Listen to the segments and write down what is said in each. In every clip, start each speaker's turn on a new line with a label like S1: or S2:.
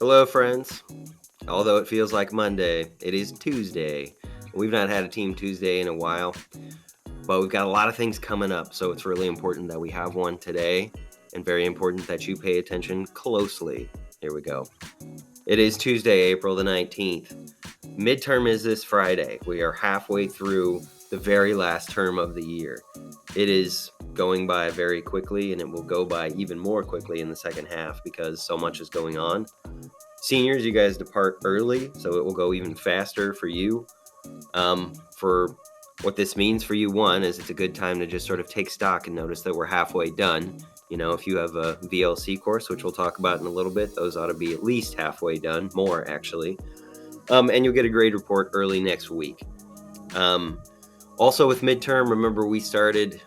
S1: Hello, friends. Although it feels like Monday, it is Tuesday. We've not had a Team Tuesday in a while, but we've got a lot of things coming up, so it's really important that we have one today, and very important that you pay attention closely. Here we go. It is Tuesday, April the 19th. Midterm is this Friday. We are halfway through the very last term of the year. It is going by very quickly, and it will go by even more quickly in the second half because so much is going on. Seniors, you guys depart early, so it will go even faster for you. For what this means for you, one, is it's a good time to just sort of take stock and notice that we're halfway done. You know, if you have a VLC course, which we'll talk about in a little bit, those ought to be at least halfway done, more actually. And you'll get a grade report early next week. Also with midterm, remember we started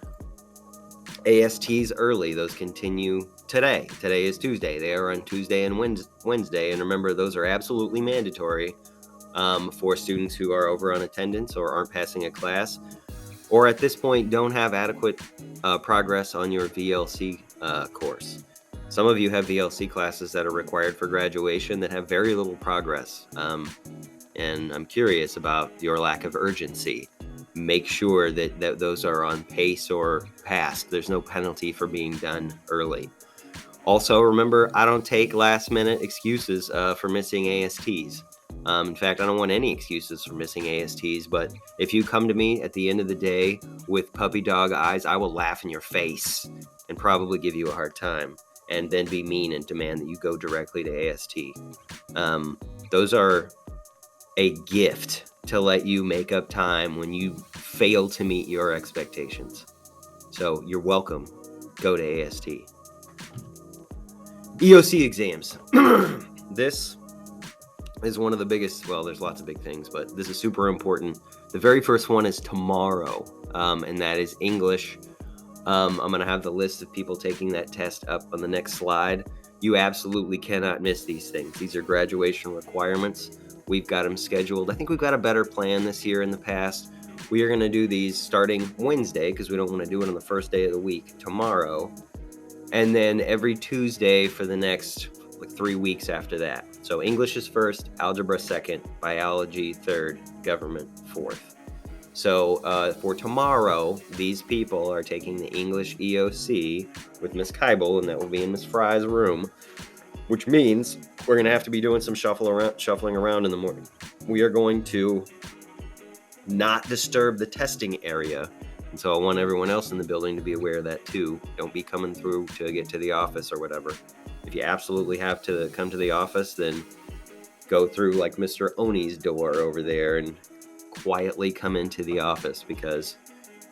S1: ASTs early. Those continue today. Today is Tuesday. They are on Tuesday and Wednesday. And remember, those are absolutely mandatory for students who are over on attendance or aren't passing a class, or at this point don't have adequate progress on your VLC course. Some of you have VLC classes that are required for graduation that have very little progress. And I'm curious about your lack of urgency. Make sure that those are on pace or passed. There's no penalty for being done early. Also, remember, I don't take last-minute excuses for missing ASTs. In fact, I don't want any excuses for missing ASTs, but if you come to me at the end of the day with puppy dog eyes, I will laugh in your face and probably give you a hard time, and then be mean and demand that you go directly to AST. Those are a gift to let you make up time when you fail to meet your expectations. So you're welcome. Go to AST. EOC exams. This is one of the biggest, well, there's lots of big things, but this is super important. The very first one is tomorrow, and that is English. I'm going to have the list of people taking that test up on the next slide. You absolutely cannot miss these things. These are graduation requirements. We've got them scheduled. I think we've got a better plan this year in the past. We are going to do these starting Wednesday because we don't want to do it on the first day of the week, tomorrow. And then every Tuesday for the next 3 weeks after that. So English is first, algebra second, biology third, government fourth. So for tomorrow, these people are taking the English EOC with Miss Keibel, and that will be in Miss Fry's room, which means we're going to have to be doing some shuffling around in the morning. We are going to not disturb the testing area. And so I want everyone else in the building to be aware of that too. Don't be coming through to get to the office or whatever. If you absolutely have to come to the office, then go through like Mr. Oni's door over there and quietly come into the office because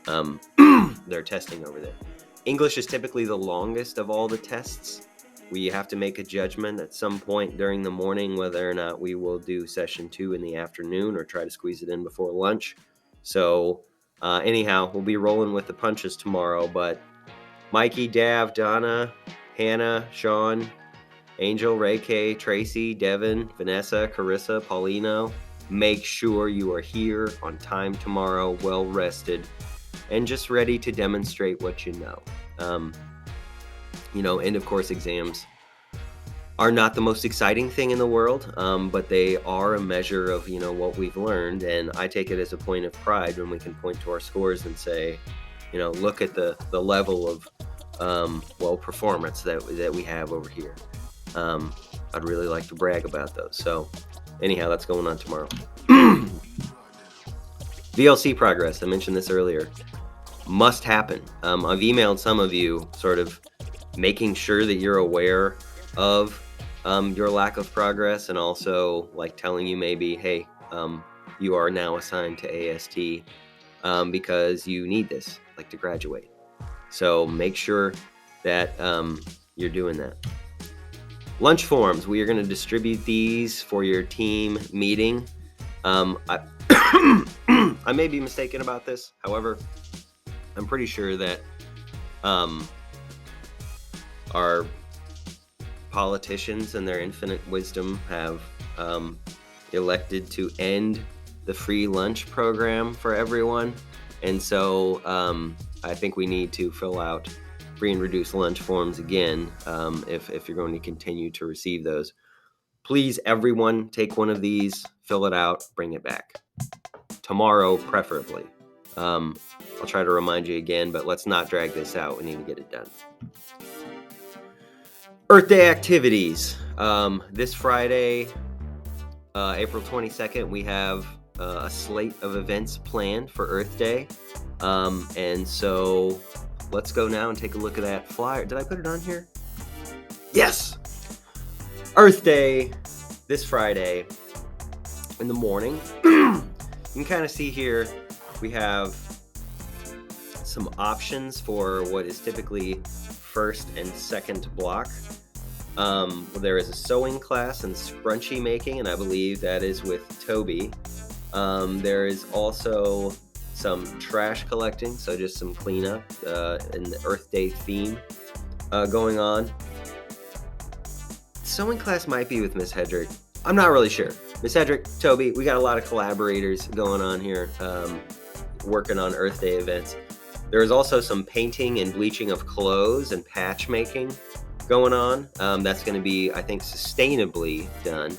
S1: they're testing over there. English is typically the longest of all the tests. We have to make a judgment at some point during the morning whether or not we will do session 2 in the afternoon or try to squeeze it in before lunch. So anyhow, we'll be rolling with the punches tomorrow, but Mikey, Dav, Donna, Hannah, Sean, Angel, Ray K, Tracy, Devin, Vanessa, Carissa, Paulino, make sure you are here on time tomorrow, well rested, and just ready to demonstrate what you know. End of course exams are not the most exciting thing in the world, but they are a measure of, what we've learned. And I take it as a point of pride when we can point to our scores and say, look at the level of, performance that we have over here. I'd really like to brag about those. So anyhow, that's going on tomorrow. VLC progress, I mentioned this earlier, must happen. I've emailed some of you sort of making sure that you're aware of your lack of progress, and also like telling you maybe, hey, you are now assigned to AST because you need this, like to graduate. So make sure that you're doing that. Lunch forms, we are going to distribute these for your team meeting. I may be mistaken about this. However, I'm pretty sure that our politicians and their infinite wisdom have elected to end the free lunch program for everyone. And so I think we need to fill out free and reduced lunch forms again if you're going to continue to receive those. Please, everyone, take one of these, fill it out, bring it back. Tomorrow, preferably. I'll try to remind you again, but let's not drag this out. We need to get it done. Earth Day activities. This Friday, April 22nd, we have a slate of events planned for Earth Day. And so let's go now and take a look at that flyer. Did I put it on here? Yes! Earth Day this Friday in the morning. You can kind of see here we have some options for what is typically first and second block. There is a sewing class and scrunchie making, and I believe that is with Toby. There is also some trash collecting, so just some cleanup in the Earth Day theme going on. Sewing class might be with Miss Hedrick. I'm not really sure. Miss Hedrick, Toby, we got a lot of collaborators going on here working on Earth Day events. There is also some painting and bleaching of clothes and patch making going on. That's going to be, I think, sustainably done.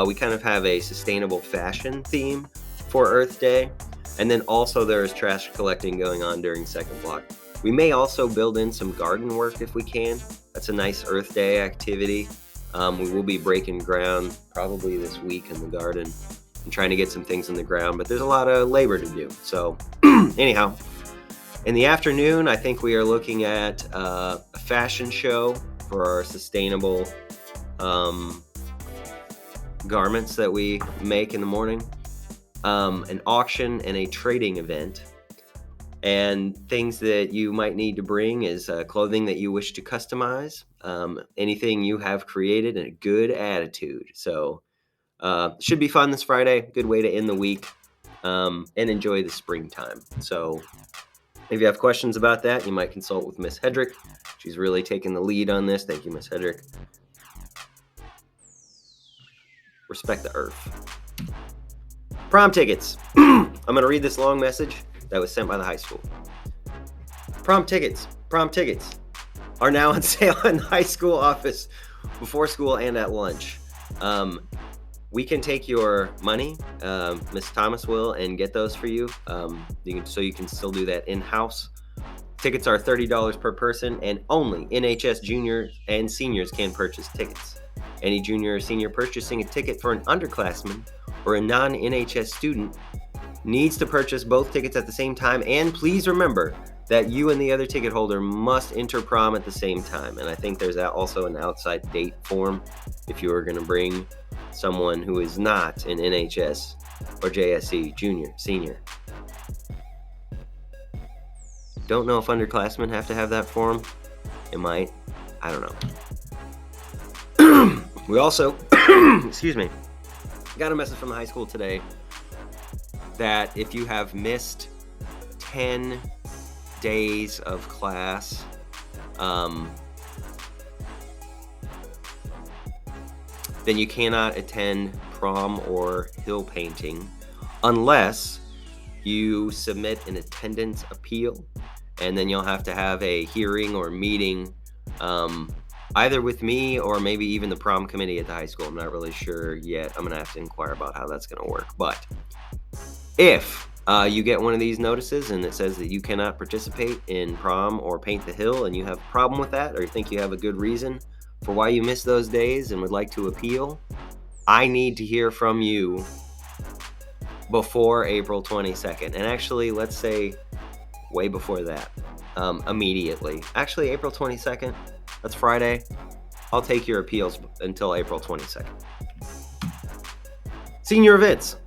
S1: We kind of have a sustainable fashion theme for Earth Day. And then also there's trash collecting going on during second block. We may also build in some garden work if we can. That's a nice Earth Day activity. We will be breaking ground probably this week in the garden and trying to get some things in the ground, but there's a lot of labor to do. So anyhow, in the afternoon, I think we are looking at a fashion show for our sustainable garments that we make in the morning, an auction and a trading event. And things that you might need to bring is clothing that you wish to customize, anything you have created, and a good attitude. So should be fun this Friday. Good way to end the week and enjoy the springtime. So if you have questions about that, you might consult with Miss Hedrick. She's really taking the lead on this. Thank you, Miss Hedrick. Respect the earth. Prom tickets. I'm going to read this long message that was sent by the high school. Prom tickets are now on sale in the high school office before school and at lunch. We can take your money, Miss Thomas will, and get those for you. So you can still do that in-house. Tickets are $30 per person, and only NHS juniors and seniors can purchase tickets. Any junior or senior purchasing a ticket for an underclassman or a non-NHS student needs to purchase both tickets at the same time, and please remember that you and the other ticket holder must enter prom at the same time. And I think there's also an outside date form if you are going to bring someone who is not an NHS or JSC junior, senior. Don't know if underclassmen have to have that form. It might. I don't know. We also, excuse me, got a message from the high school today that if you have missed 10 days of class, then you cannot attend prom or hill painting unless you submit an attendance appeal, and then you'll have to have a hearing or meeting either with me or maybe even the prom committee at the high school. I'm not really sure yet. I'm going to have to inquire about how that's going to work. But if you get one of these notices and it says that you cannot participate in prom or paint the hill, and you have a problem with that, or you think you have a good reason for why you missed those days and would like to appeal, I need to hear from you before April 22nd. And actually, let's say way before that, immediately. Actually, April 22nd, that's Friday. I'll take your appeals until April 22nd. Senior events.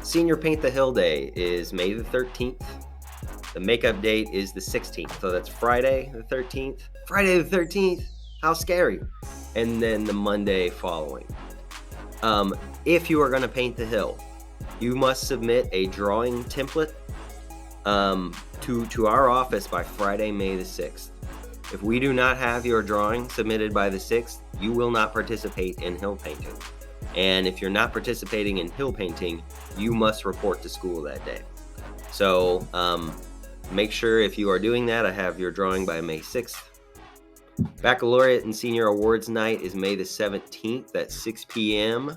S1: Senior Paint the Hill Day is May the 13th. The makeup date is the 16th. So that's Friday the 13th. Friday the 13th. How scary. And then the Monday following. If you are going to paint the hill, you must submit a drawing template to our office by Friday, May the 6th. If we do not have your drawing submitted by the 6th, you will not participate in hill painting. And if you're not participating in hill painting, you must report to school that day. So make sure if you are doing that, I have your drawing by May 6th. Baccalaureate and Senior Awards Night is May the 17th at 6 p.m.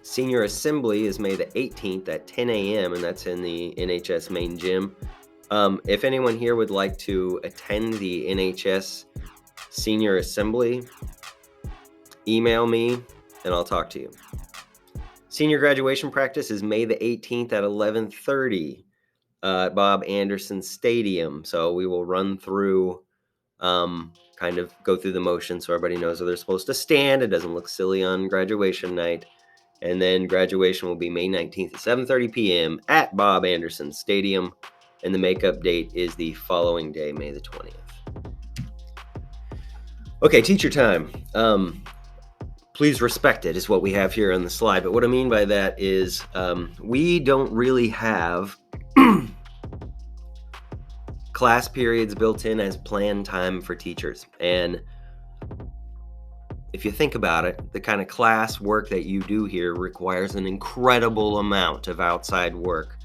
S1: Senior Assembly is May the 18th at 10 a.m. and that's in the NHS main gym. If anyone here would like to attend the NHS Senior Assembly, email me and I'll talk to you. Senior graduation practice is May the 18th at 11:30 at Bob Anderson Stadium. So we will run through, kind of go through the motions so everybody knows where they're supposed to stand. It doesn't look silly on graduation night. And then graduation will be May 19th at 7:30 p.m. at Bob Anderson Stadium. And the makeup date is the following day, May the 20th. Okay, teacher time. Please respect it is what we have here on the slide. But what I mean by that is we don't really have class periods built in as planned time for teachers. And if you think about it, the kind of class work that you do here requires an incredible amount of outside work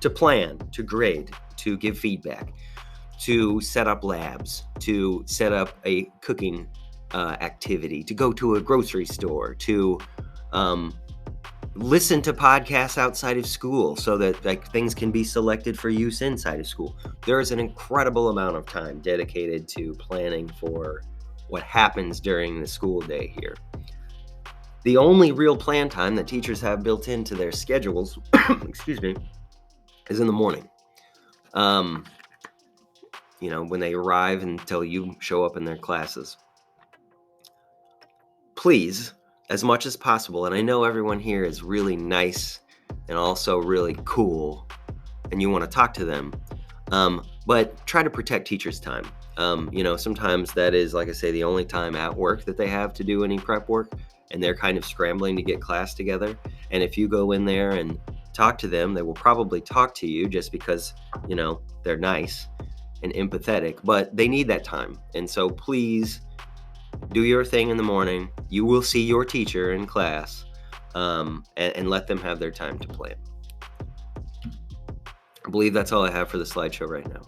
S1: to plan, to grade, to give feedback, to set up labs, to set up a cooking activity, to go to a grocery store, to listen to podcasts outside of school so that things can be selected for use inside of school. There is an incredible amount of time dedicated to planning for what happens during the school day here. The only real plan time that teachers have built into their schedules, excuse me, is in the morning. When they arrive until you show up in their classes. Please, as much as possible, and I know everyone here is really nice and also really cool, and you want to talk to them, but try to protect teachers' time. Sometimes that is, like I say, the only time at work that they have to do any prep work, and they're kind of scrambling to get class together. And if you go in there and talk to them, they will probably talk to you just because, they're nice and empathetic, but they need that time. And so please do your thing in the morning. You will see your teacher in class, and let them have their time to plan. I believe that's all I have for the slideshow right now.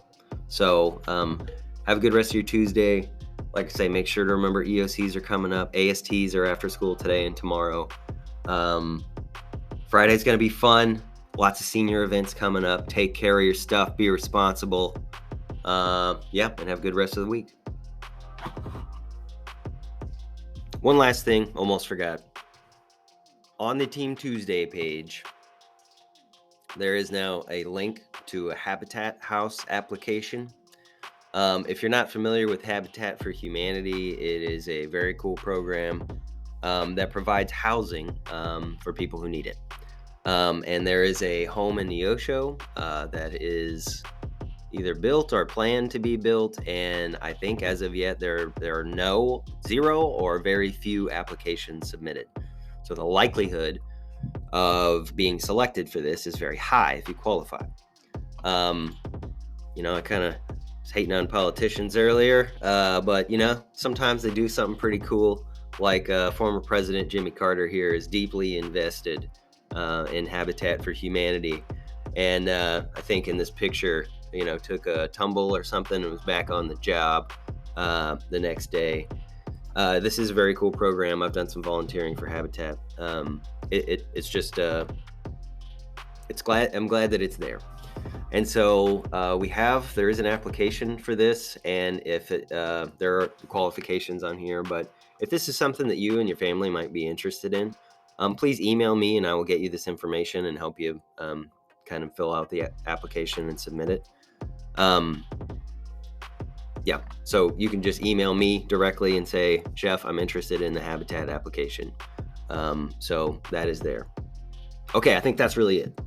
S1: So have a good rest of your Tuesday. Like I say, make sure to remember EOCs are coming up. ASTs are after school today and tomorrow. Friday's going to be fun. Lots of senior events coming up. Take care of your stuff. Be responsible. And have a good rest of the week. One last thing, almost forgot. On the Team Tuesday page, there is now a link to a Habitat House application. If you're not familiar with Habitat for Humanity, it is a very cool program that provides housing for people who need it. And there is a home in Neosho that is either built or planned to be built, and I think as of yet there are zero or very few applications submitted. So the likelihood of being selected for this is very high if you qualify. I kind of was hating on politicians earlier, but sometimes they do something pretty cool. Like former President Jimmy Carter here is deeply invested in Habitat for Humanity, and I think in this picture, took a tumble or something and was back on the job the next day. This is a very cool program. I've done some volunteering for Habitat. It's just I'm glad that it's there. And so there is an application for this, and if there are qualifications on here, but if this is something that you and your family might be interested in, please email me and I will get you this information and help you kind of fill out the application and submit it. So you can just email me directly and say, Jeff, I'm interested in the Habitat application. So that is there. Okay, I think that's really it.